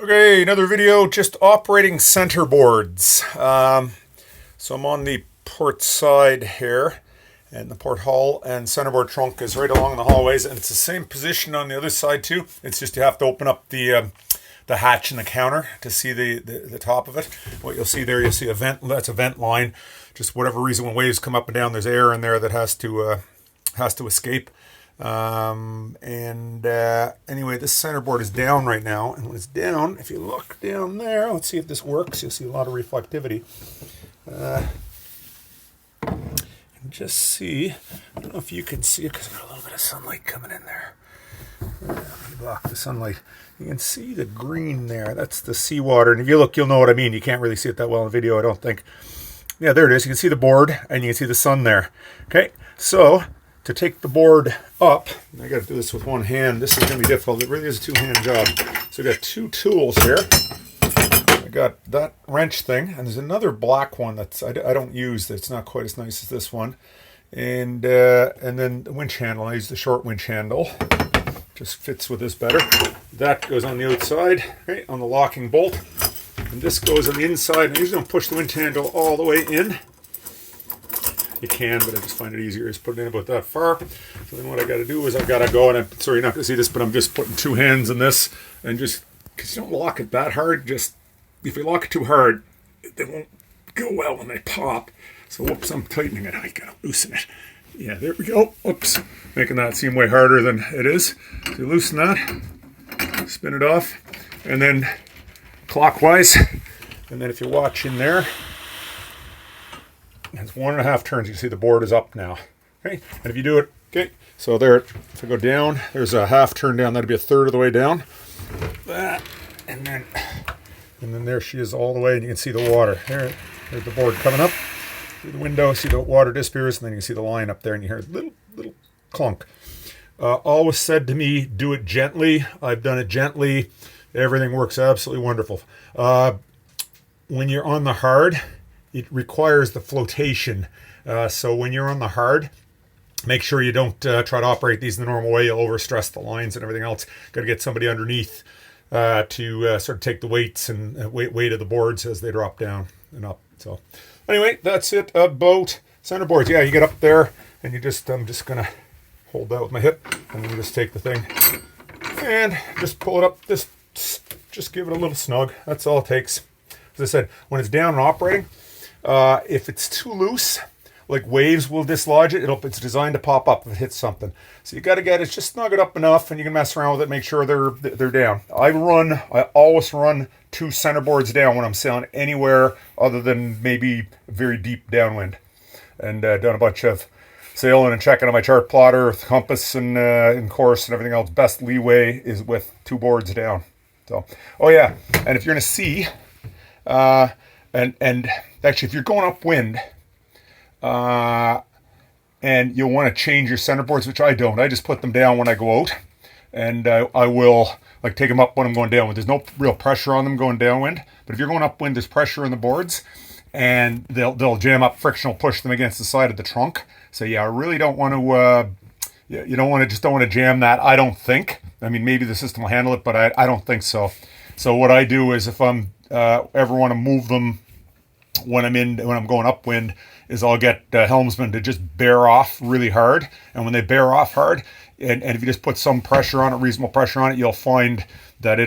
Okay, another video just operating centerboards. So I'm on the port side here, and the port hull and centerboard trunk is right along the hallways, and it's the same position on the other side too. It's just you have to open up the hatch in the counter to see the top of it. What you'll see there, you'll see a vent. That's a vent line. Just whatever reason, when waves come up and down, there's air in there that has to escape. Anyway, this centerboard is down right now, and when it's down, if you look down there, let's see if this works. You'll see a lot of reflectivity. And just see, I don't know if you can see it because there's a little bit of sunlight coming in there. Let me block the sunlight. You can see the green there. That's the seawater, and if you look, you'll know what I mean. You can't really see it that well in the video, I don't think. Yeah, there it is. You can see the board, and you can see the sun there. Okay, so to take the board up, I got to do this with one hand. This is going to be difficult. It really is a two-hand job. So I got two tools here. I got that wrench thing, and there's another black one that's I don't use. That's not quite as nice as this one. And then the winch handle. I use the short winch handle. Just fits with this better. That goes on the outside, okay, on the locking bolt. And this goes on the inside. I usually don't push the winch handle all the way in. You can, but I just find it easier to put it in about that far. So then what I got to do is I got to go, and I'm sorry you're not going to see this, but I'm just putting two hands in this, and just, because you don't lock it that hard, just, if you lock it too hard, they won't go well when they pop. So whoops, I'm tightening it. I got to loosen it. Yeah, there we go. Oops, making that seem way harder than it is. So you loosen that, spin it off, and then clockwise, and then if you watch in there, it's 1.5 turns. You can see the board is up now. Okay, and if you do it, okay, so there, if I go down, there's a half turn down. That'd be a third of the way down. That, and then there she is all the way, and you can see the water. There's the board coming up through the window. See the water disappears, and then you can see the line up there, and you hear a little clunk. Always said to me, do it gently. I've done it gently. Everything works absolutely wonderful. When you're on the hard, it requires the flotation. So when you're on the hard, make sure you don't try to operate these in the normal way. You'll overstress the lines and everything else. Got to get somebody underneath to sort of take the weights and weight of the boards as they drop down and up. So anyway, that's it about centerboards. Yeah, you get up there and you just, I'm just going to hold that with my hip, and then you just take the thing and just pull it up. Just give it a little snug. That's all it takes. As I said, when it's down and operating, if it's too loose, like waves will dislodge it. It's designed to pop up if it hits something. So you got to get it, just snug it up enough, and you can mess around with it, make sure they're down. I always run 2 centerboards down when I'm sailing anywhere other than maybe very deep downwind. And done a bunch of sailing and checking on my chart plotter with compass and course and everything else. Best leeway is with 2 boards down. So, oh yeah, and if you're in a sea, and actually, if you're going upwind, and you'll want to change your centerboards, which I don't. I just put them down when I go out, and I will like take them up when I'm going downwind. There's no real pressure on them going downwind, but if you're going upwind, there's pressure on the boards, and they'll jam up. Friction will push them against the side of the trunk. So yeah, I really don't want to. You don't want to jam that. I don't think. I mean, maybe the system will handle it, but I don't think so. So what I do is, if I'm ever want to move them when I'm going upwind, is I'll get the helmsman to just bear off really hard, and when they bear off hard, and if you just put some pressure on it, reasonable pressure on it, you'll find that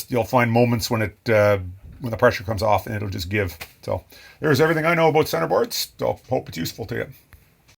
you'll find moments when when the pressure comes off, and it'll just give. So there's everything I know about centerboards. So hope it's useful to you.